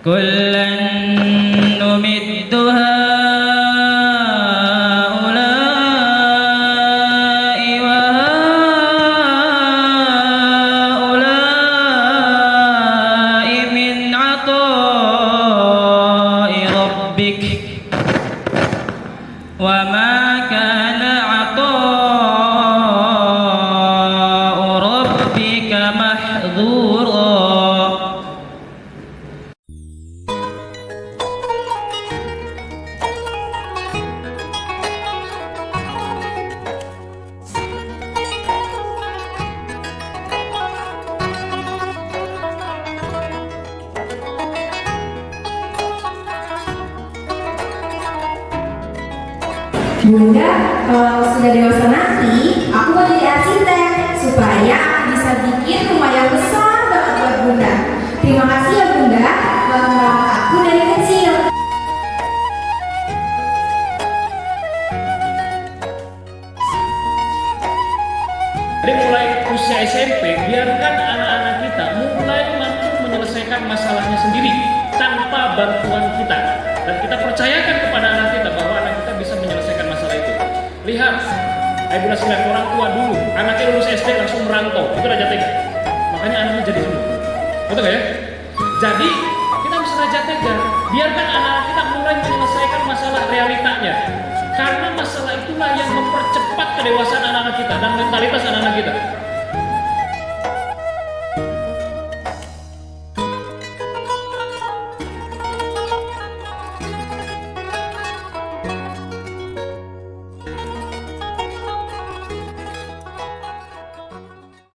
كلا نمد هؤلاء وهؤلاء من عطاء ربك وما كان عطاء ربك محظورا. Bunda, kalau sudah dewasa nanti, aku mau jadi arsitek supaya bisa bikin rumah yang besar banget buat Bunda. Terima kasih ya Bunda, telah merawat aku dari kecil. Jadi mulai usia SMP, biarkan anak-anak kita mulai mampu menyelesaikan masalahnya sendiri tanpa bantuan kita. Dan kita percayakan kepada anak kita bahwa anak kita bisa menyelesaikan masalah itu. Lihat, ibu nasi lihat orang tua dulu, anaknya lulus SD langsung merantau, itu raja tega. Makanya anaknya jadi sembuh. Betul gak ya? Jadi kita bisa raja tega, biarkan anak-anak kita mulai menyelesaikan masalah realitanya. Karena masalah itulah yang mempercepat kedewasaan anak-anak kita dan mentalitas anak-anak kita.